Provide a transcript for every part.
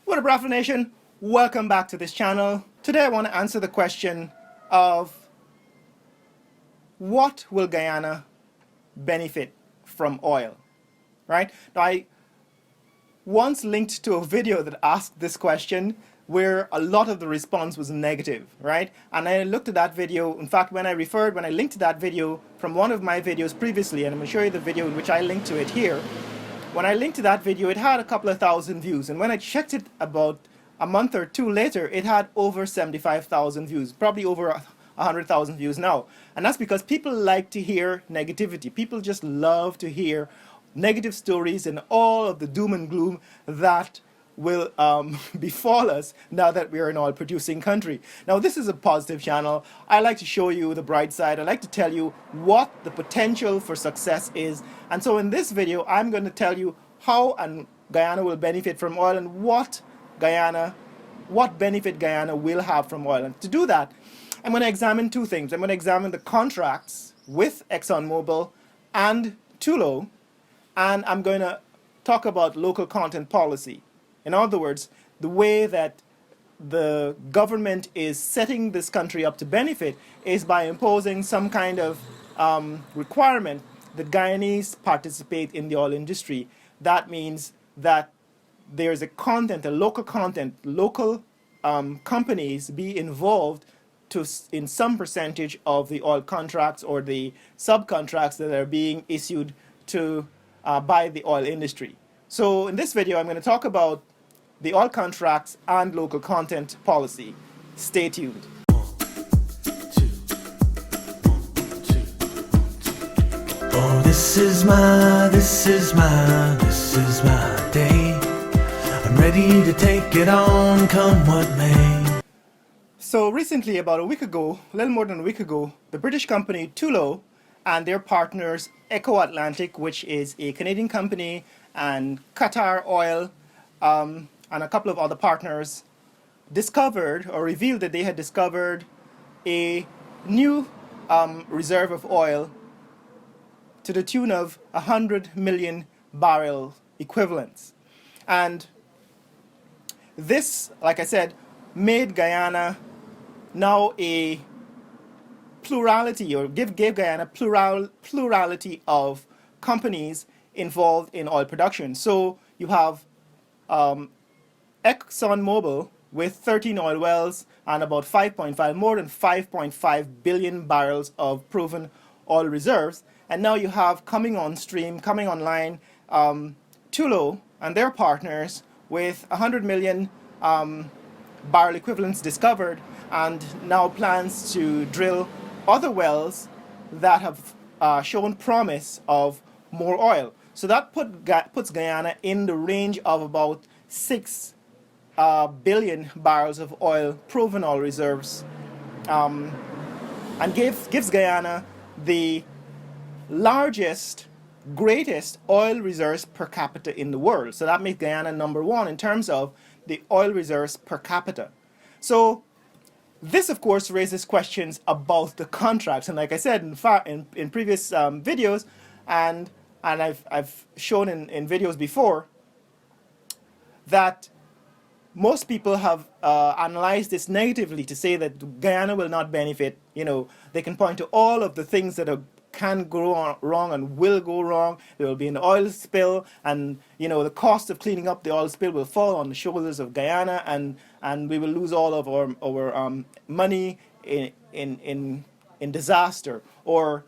What up, Raffle Nation? Welcome back to this channel. Today I want to answer the question of what will Guyana benefit from oil, right? Now, I once linked to a video that asked this question where a lot of the response was negative, right? And I looked at that video. In fact, when I linked to that video from one of my videos previously, and I'm going to show you the video in which I linked to it here. When I linked to that video, it had a couple of thousand views, and when I checked it about a month or two later, it had over 75,000 views, probably over 100,000 views now. And that's because people like to hear negativity. People just love to hear negative stories and all of the doom and gloom that will befall us now that we're an oil-producing country. Now, this is a positive channel. I like to show you the bright side. I like to tell you what the potential for success is. And so in this video, I'm going to tell you how Guyana will benefit from oil and what benefit Guyana will have from oil. And to do that, I'm going to examine two things. I'm going to examine the contracts with ExxonMobil and Tullow, and I'm going to talk about local content policy. In other words, the way that the government is setting this country up to benefit is by imposing some kind of requirement that Guyanese participate in the oil industry. That means that there's a local companies be involved in some percentage of the oil contracts or the subcontracts that are being issued to by the oil industry. So in this video, I'm going to talk about the oil contracts and local content policy. Stay tuned. Oh, this is my day. I'm ready to take it on, come what may. So recently, about a little more than a week ago, the British company Tullow and their partners Eco Atlantic, which is a Canadian company, and Qatar Oil, and a couple of other partners discovered or revealed that they had discovered a new reserve of oil to the tune of 100 million barrel equivalents. And this, like I said, made Guyana now a plurality, or gave Guyana plurality of companies involved in oil production. So you have ExxonMobil with 13 oil wells and about more than 5.5 billion barrels of proven oil reserves. And now you have coming online, Tullow and their partners with 100 million barrel equivalents discovered, and now plans to drill other wells that have shown promise of more oil. So that puts Guyana in the range of about 6 billion barrels of oil, proven oil reserves, and gives Guyana the largest, greatest oil reserves per capita in the world. So that makes Guyana number one in terms of the oil reserves per capita. So this, of course, raises questions about the contracts. And like I said in previous videos, and I've shown in videos before, that most people have analyzed this negatively to say that Guyana will not benefit. You know, they can point to all of the things that can go wrong and will go wrong. There will be an oil spill, and you know the cost of cleaning up the oil spill will fall on the shoulders of Guyana, and we will lose all of our money in disaster. Or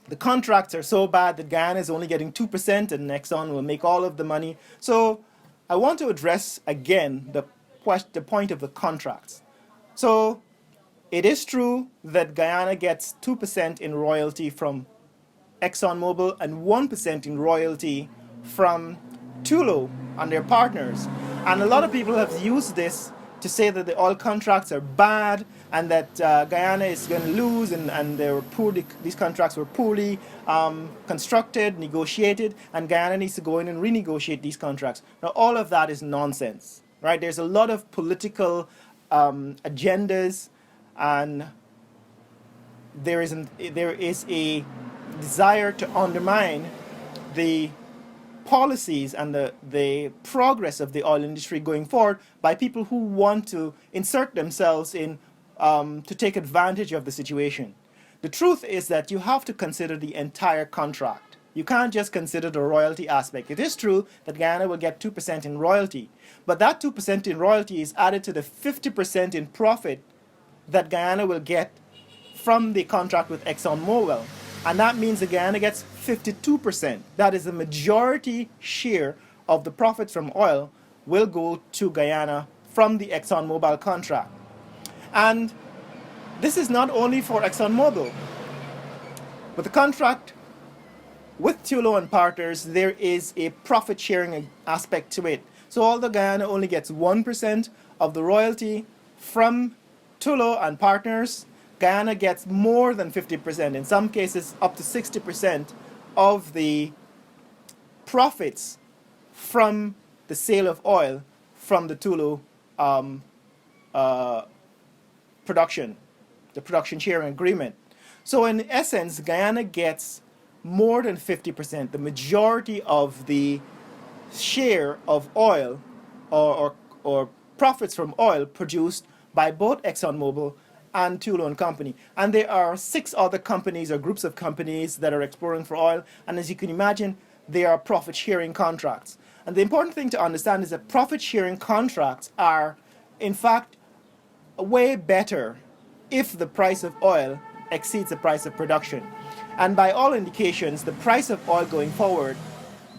the contracts are so bad that Guyana is only getting 2% and Exxon will make all of the money. So I want to address again the point of the contracts. So it is true that Guyana gets 2% in royalty from ExxonMobil and 1% in royalty from Tullow and their partners. And a lot of people have used this to say that the oil contracts are bad and that Guyana is going to lose, and these contracts were poorly constructed, negotiated, and Guyana needs to go in and renegotiate these contracts. Now, all of that is nonsense, right? There's a lot of political agendas, and there is a desire to undermine the policies and the progress of the oil industry going forward by people who want to insert themselves in to take advantage of the situation. The truth is that you have to consider the entire contract. You can't just consider the royalty aspect. It is true that Guyana will get 2% in royalty, but that 2% in royalty is added to the 50% in profit that Guyana will get from the contract with ExxonMobil. And that means that Guyana gets 52%. That is the majority share of the profits from oil will go to Guyana from the ExxonMobil contract. And this is not only for ExxonMobil. With the contract with Tullow and partners, there is a profit sharing aspect to it. So although Guyana only gets 1% of the royalty from Tullow and partners, Guyana gets more than 50%, in some cases up to 60% of the profits from the sale of oil from the Tullow production, the production sharing agreement. So in essence, Guyana gets more than 50%, the majority of the share of oil or profits from oil produced by both ExxonMobil and Tullow and Company. And there are 6 other companies or groups of companies that are exploring for oil. And as you can imagine, they are profit sharing contracts. And the important thing to understand is that profit sharing contracts are, in fact, way better if the price of oil exceeds the price of production. And by all indications, the price of oil going forward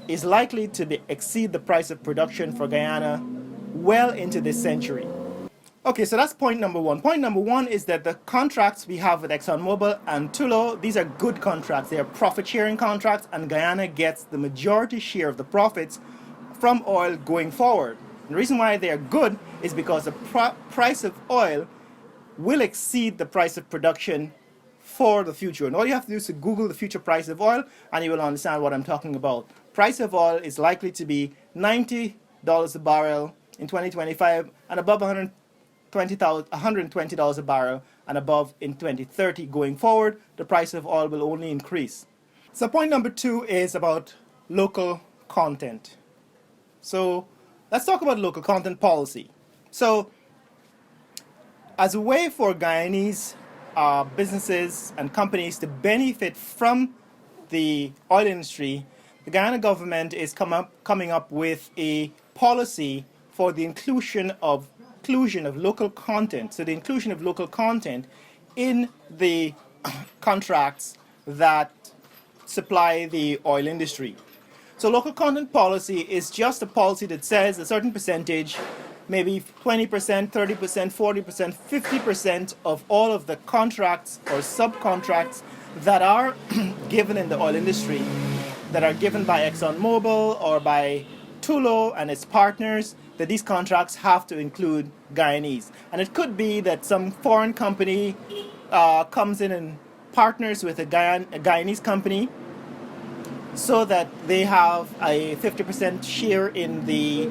is likely to exceed the price of production for Guyana well into this century. Okay, so that's point number one. Point number one is that the contracts we have with ExxonMobil and Tullow, these are good contracts. They are profit-sharing contracts, and Guyana gets the majority share of the profits from oil going forward. And the reason why they are good is because the price of oil will exceed the price of production for the future. And all you have to do is to Google the future price of oil, and you will understand what I'm talking about. Price of oil is likely to be $90 a barrel in 2025 and above $120 a barrel and above in 2030. Going forward, the price of oil will only increase. So point number 2 is about local content. So let's talk about local content policy. So as a way for Guyanese businesses and companies to benefit from the oil industry, the Guyana government is coming up with a policy for the inclusion of local content. So the inclusion of local content in the contracts that supply the oil industry. So local content policy is just a policy that says a certain percentage, maybe 20%, 30%, 40%, 50% of all of the contracts or subcontracts that are given in the oil industry, that are given by ExxonMobil or by Tullow and its partners, that these contracts have to include Guyanese. And it could be that some foreign company comes in and partners with a Guyanese company so that they have a 50% share in the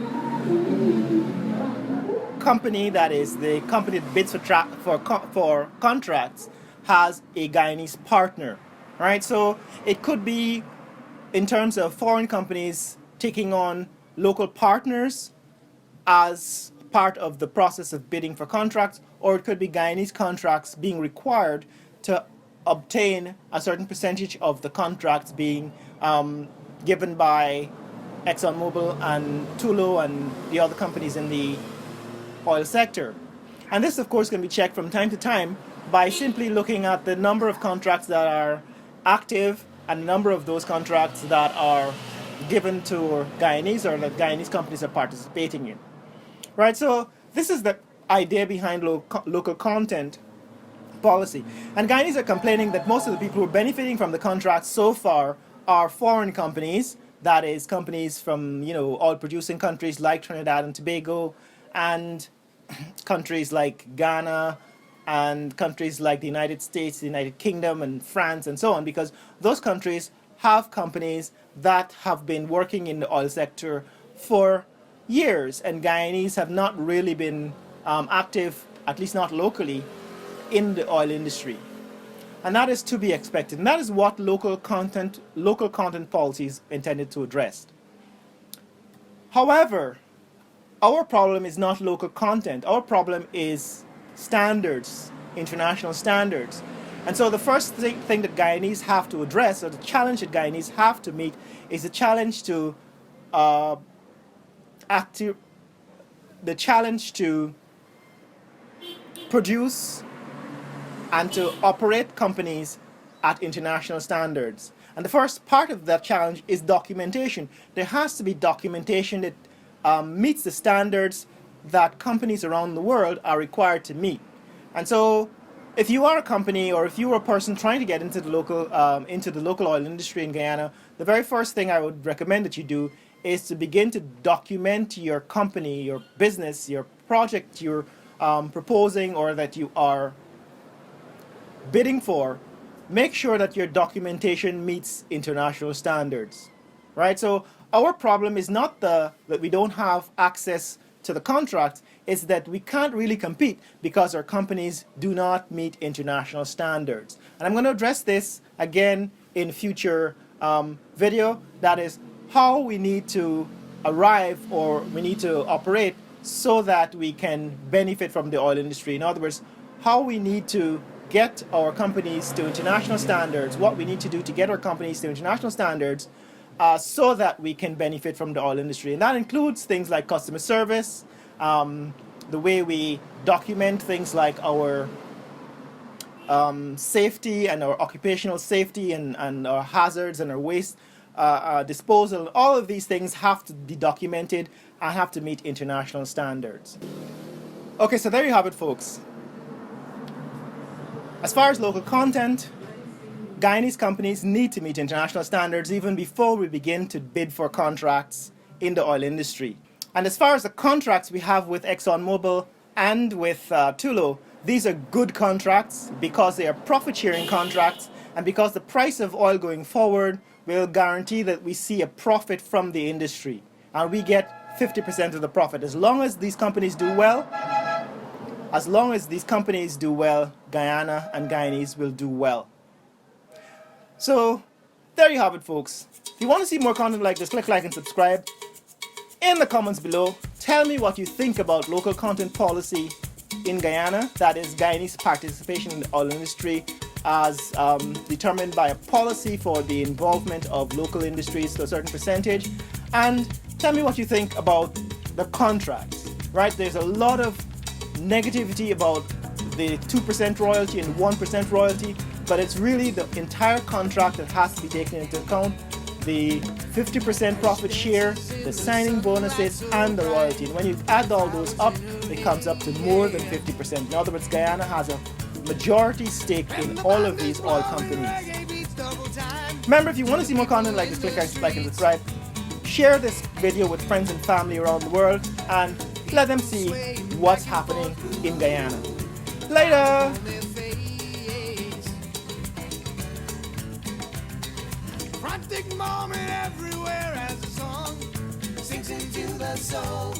company, that is the company that bids for contracts has a Guyanese partner, right? So it could be in terms of foreign companies taking on local partners as part of the process of bidding for contracts, or it could be Guyanese contracts being required to obtain a certain percentage of the contracts being given by ExxonMobil and Tullow and the other companies in the oil sector. And this, of course, can be checked from time to time by simply looking at the number of contracts that are active and the number of those contracts that are given to Guyanese or that Guyanese companies are participating in. Right, so this is the idea behind local content policy. And Guyanese are complaining that most of the people who are benefiting from the contracts so far are foreign companies, that is, companies from oil-producing countries like Trinidad and Tobago, and countries like Ghana, and countries like the United States, the United Kingdom, and France, and so on, because those countries have companies that have been working in the oil sector for years, and Guyanese have not really been active, at least not locally, in the oil industry. And that is to be expected. And that is what local content policy is intended to address. However, our problem is not local content. Our problem is standards, international standards. And so the first thing that Guyanese have to address, or the challenge that Guyanese have to meet, is the challenge to produce and to operate companies at international standards. And the first part of that challenge is documentation. There has to be documentation that meets the standards that companies around the world are required to meet. And so if you are a company, or if you are a person trying to get into the local oil industry in Guyana, the very first thing I would recommend that you do is to begin to document your company, your business, your project you're proposing or that you are bidding for. Make sure that your documentation meets international standards, right? So our problem is not that we don't have access to the contract, it's that we can't really compete because our companies do not meet international standards. And I'm going to address this again in future video. That is how we need to arrive, or we need to operate so that we can benefit from the oil industry. In other words, how we need to get our companies to international standards, what we need to do to get our companies to international standards so that we can benefit from the oil industry. And that includes things like customer service, the way we document things like our safety and our occupational safety and our hazards and our waste disposal. All of these things have to be documented and have to meet international standards. Okay, so there you have it, folks. As far as local content, Guyanese companies need to meet international standards even before we begin to bid for contracts in the oil industry. And as far as the contracts we have with ExxonMobil and with Tullow, these are good contracts because they are profit-sharing contracts, and because the price of oil going forward will guarantee that we see a profit from the industry, and we get 50% of the profit. As long as these companies do well, Guyana and Guyanese will do well. So there you have it, folks. If you want to see more content like this, click like and subscribe. In the comments below, tell me what you think about local content policy in Guyana, that is Guyanese participation in the oil industry as determined by a policy for the involvement of local industries to a certain percentage, and tell me what you think about the contracts, right? There's a lot of negativity about the 2% royalty and 1% royalty, but it's really the entire contract that has to be taken into account. The 50% profit share, the signing bonuses, and the royalty. And when you add all those up, it comes up to more than 50%. In other words, Guyana has a majority stake in all of these oil companies. Remember, if you want to see more content like this, click like and subscribe. Share this video with friends and family around the world, and let them see what's happening in Guyana. Later! Frantic moment everywhere as the song sinks into the soul.